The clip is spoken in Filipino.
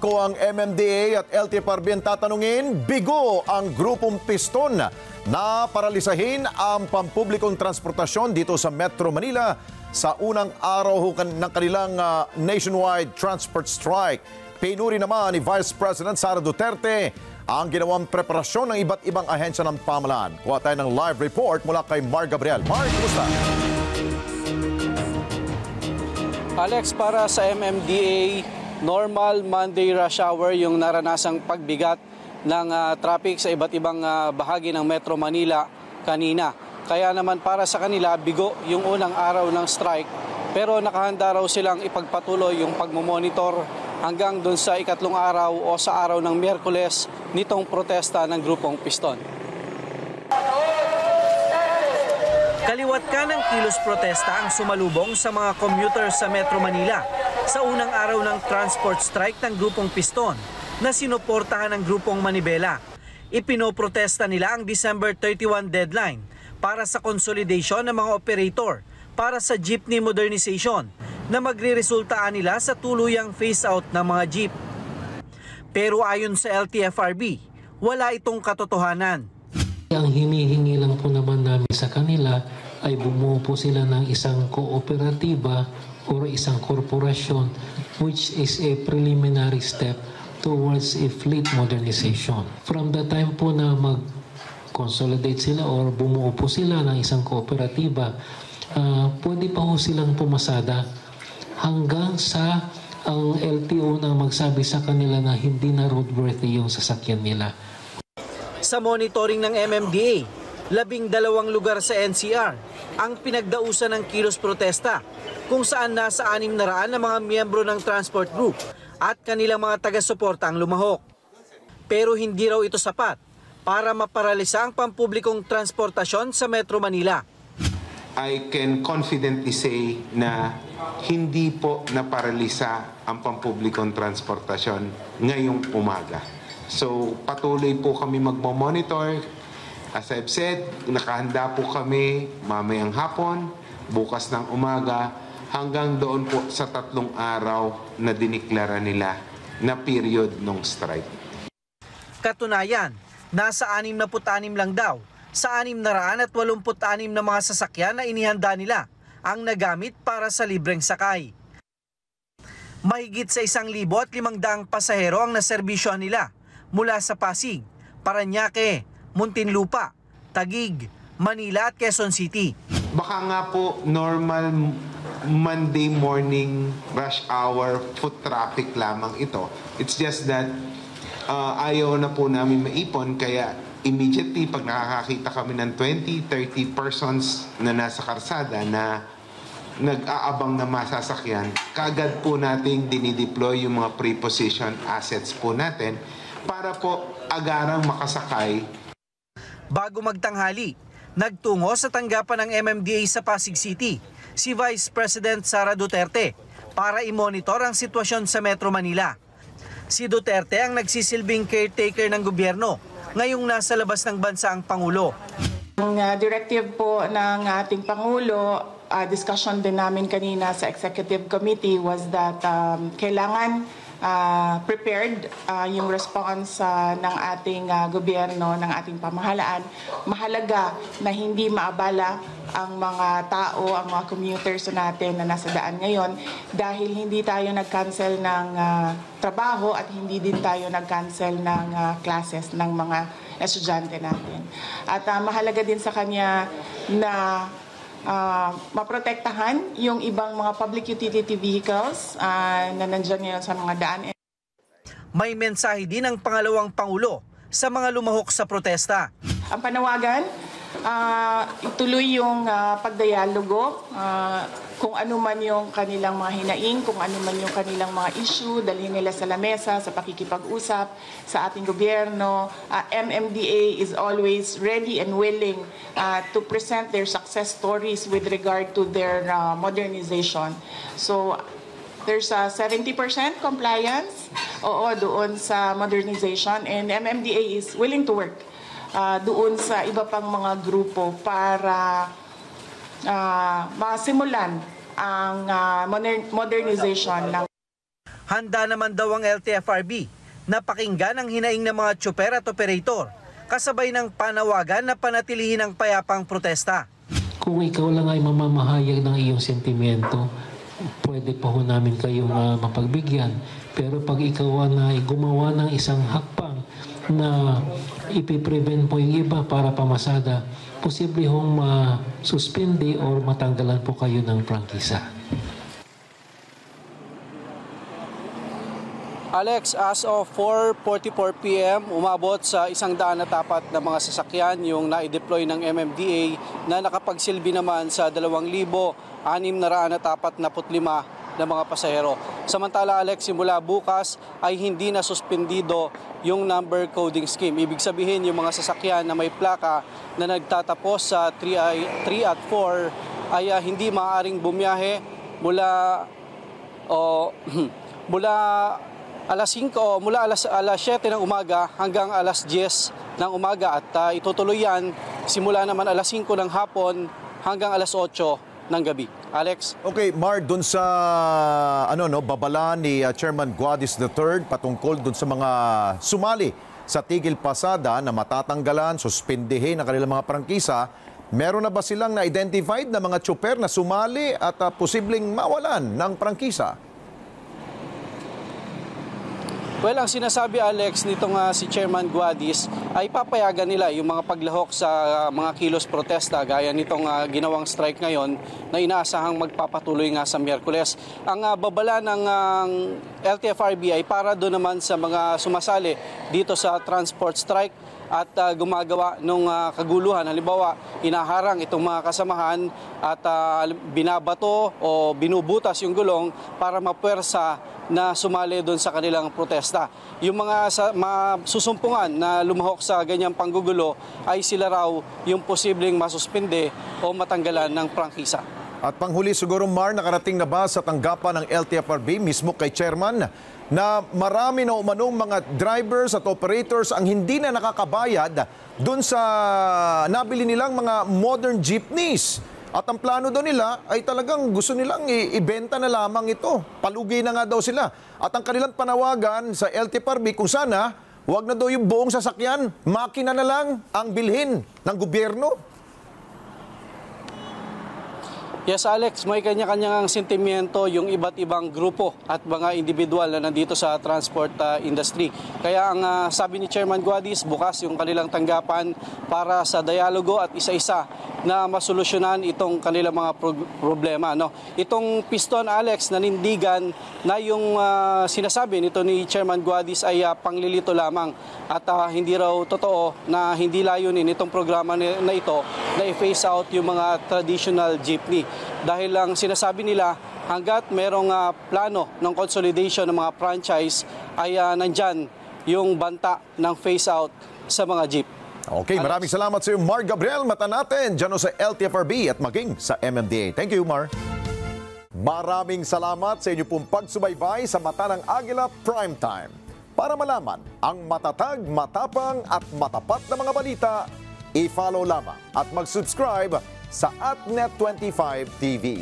Ko ang MMDA at LTFRB ang tatanungin, bigo ang grupong Piston na paralisahin ang pampublikong transportasyon dito sa Metro Manila sa unang araw ng kanilang nationwide transport strike. Pinuri naman ni Vice President Sara Duterte ang ginawang preparasyon ng iba't ibang ahensya ng pamahalaan. Kuha tayo ng live report mula kay Mar Gabriel. Mar, kumusta? Alex, para sa MMDA, normal Monday rush hour yung naranasang pagbigat ng traffic sa iba't ibang bahagi ng Metro Manila kanina. Kaya naman para sa kanila, bigo yung unang araw ng strike. Pero nakahanda raw silang ipagpatuloy yung pagmomonitor hanggang dun sa ikatlong araw o sa araw ng Miyerkules nitong protesta ng grupong Piston. Kaliwat ka ng kilos protesta ang sumalubong sa mga commuters sa Metro Manila sa unang araw ng transport strike ng grupong Piston na sinuportahan ng grupong Manibela. Ipinoprotesta nila ang December 31 deadline para sa consolidation ng mga operator para sa jeepney modernization na magre-resultaan nila sa tuluyang phase-out ng mga jeep. Pero ayon sa LTFRB, wala itong katotohanan. Ang hinihingi lang po naman namin sa kanila ay bumuo po sila ng isang kooperatiba o isang korporasyon which is a preliminary step towards a fleet modernization. From the time po na mag-consolidate sila or bumuo po sila ng isang kooperatiba, pwede pa po silang pumasada hanggang sa ang LTO na magsabi sa kanila na hindi na roadworthy yung sasakyan nila. Sa monitoring ng MMDA, 12 lugar sa NCR ang pinagdausan ng kilos protesta kung saan nasa 600 na mga miyembro ng transport group at kanilang mga taga-suporta ang lumahok. Pero hindi raw ito sapat para maparalisa ang pampublikong transportasyon sa Metro Manila. I can confidently say na hindi po naparalisa ang pampublikong transportasyon ngayong umaga. So patuloy po kami magmo-monitor. As I've said, nakahanda po kami mamayang hapon, bukas ng umaga, hanggang doon po sa 3 araw na diniklara nila na period ng strike. Katunayan, nasa 66 lang daw sa 686 na mga sasakyan na inihanda nila ang nagamit para sa libreng sakay. Mahigit sa 1,500 pasahero ang naserbisyohan nila mula sa Pasig, Parañaque, Muntinlupa, Taguig, Manila at Quezon City. Baka nga po normal Monday morning rush hour foot traffic lamang ito. It's just that ayaw na po namin maipon kaya immediately pag nakakakita kami ng 20-30 persons na nasa karsada na nag-aabang na masasakyan, kaagad po nating dinideploy yung mga preposition assets po natin para po agarang makasakay. Bago magtanghali, nagtungo sa tanggapan ng MMDA sa Pasig City si Vice President Sara Duterte para i-monitor ang sitwasyon sa Metro Manila. Si Duterte ang nagsisilbing caretaker ng gobyerno ngayong nasa labas ng bansa ang Pangulo. Ang directive po ng ating Pangulo, discussion din namin kanina sa Executive Committee was that kailangan prepared yung response ng ating gobyerno, ng ating pamahalaan. Mahalaga na hindi maabala ang mga tao, ang mga commuters natin na nasa daan ngayon dahil hindi tayo nag-cancel ng trabaho at hindi din tayo nag-cancel ng classes ng mga estudyante natin. At mahalaga din sa kanya na maprotektahan yung ibang mga public utility vehicles na nandyan ngayon sa mga daan. May mensahe din ang pangalawang Pangulo sa mga lumahok sa protesta. Ang panawagan, ituloy yung pagdialogo, kung ano man yung kanilang mga hinaing, kung ano man yung kanilang mga issue, dalhin nila sa lamesa, sa pakikipag-usap sa ating gobyerno. MMDA is always ready and willing to present their success stories with regard to their modernization. So there's a 70% compliance doon sa modernization, and MMDA is willing to work doon sa iba pang mga grupo para masimulan ang modernization ng Handa naman daw ang LTFRB na pakinggan ang hinaing ng mga tsuper at operator, kasabay ng panawagan na panatilihin ang payapang protesta. Kung ikaw lang ay mamamahayag ng iyong sentimiento, pwede pa ho namin kayong mapagbigyan. Pero pag ikaw ay gumawa ng isang hakbang na ipiprevent po yung iba para pamasada, posible hong suspende or matanggalan po kayo ng prangkisa. Alex, as of 4:44 p.m., umabot sa 100 na tapat na mga sasakyan yung na-deploy ng MMDA na nakapagsilbi naman sa 2,645 na mga pasahero. Samantala, Alex, simula bukas ay hindi na suspendido yung number coding scheme. Ibig sabihin, yung mga sasakyan na may plaka na nagtatapos sa 3 at 4 ay hindi maaaring bumiyahe mula alas 5 o mula alas 7 ng umaga hanggang alas 10 ng umaga at itutuloy yan simula naman alas 5 ng hapon hanggang alas 8 ng gabi. Alex? Okay, Mar, dun sa babala ni Chairman Guadis III patungkol dun sa mga sumali sa tigil pasada na matatanggalan, suspendihin ang kanilang mga prangkisa, meron na ba silang na-identified na mga tsuper na sumali at posibleng mawalan ng prangkisa? Well, ang sinasabi, Alex, nitong si Chairman Guadis ay papayagan nila yung mga paglahok sa mga kilos protesta gaya nitong ginawang strike ngayon na inaasahang magpapatuloy nga sa Miyerkules. Ang babala ng LTFRB ay para doon naman sa mga sumasali dito sa transport strike at gumagawa ng kaguluhan. Halimbawa, inaharang itong mga kasamahan at binabato o binubutas yung gulong para mapuwersa na sumali doon sa kanilang protesta. Yung mga susumpungan na lumahok sa ganyang panggugulo ay sila raw yung posibleng masuspinde o matanggalan ng prangkisa. At panghuli siguro, Mar, nakarating na ba sa tanggapan ng LTFRB mismo kay Chairman na marami na umanong mga drivers at operators ang hindi na nakakabayad doon sa nabili nilang mga modern jeepneys? At ang plano daw nila ay talagang gusto nilang ibenta na lamang ito. Palugi na nga daw sila. At ang kanilang panawagan sa LTFRB kung sana, huwag na daw yung buong sasakyan, makina na lang ang bilhin ng gobyerno. Yes, Alex, may kanya-kanyang sentimiento yung iba't ibang grupo at mga individual na nandito sa transport industry. Kaya ang sabi ni Chairman Guadis, bukas yung kanilang tanggapan para sa dialogo at isa-isa na masolusyonan itong kanilang mga problema. No? Itong piston, Alex, nanindigan na yung sinasabi nito ni Chairman Guadis ay panglilito lamang at hindi raw totoo na hindi layunin itong programa na ito na i-phase out yung mga traditional jeepney. Dahil lang sinasabi nila hanggat merong plano ng consolidation ng mga franchise ay nandyan yung banta ng phase out sa mga jeep. Okay, maraming salamat sa iyo, Mar Gabriel. Mata natin dyan sa LTFRB at maging sa MMDA. Thank you, Mar. Maraming salamat sa inyo pong pagsubaybay sa Mata ng Agila Primetime. Para malaman ang matatag, matapang at matapat na mga balita, i-follow lamang at mag-subscribe sa @Net25 TV.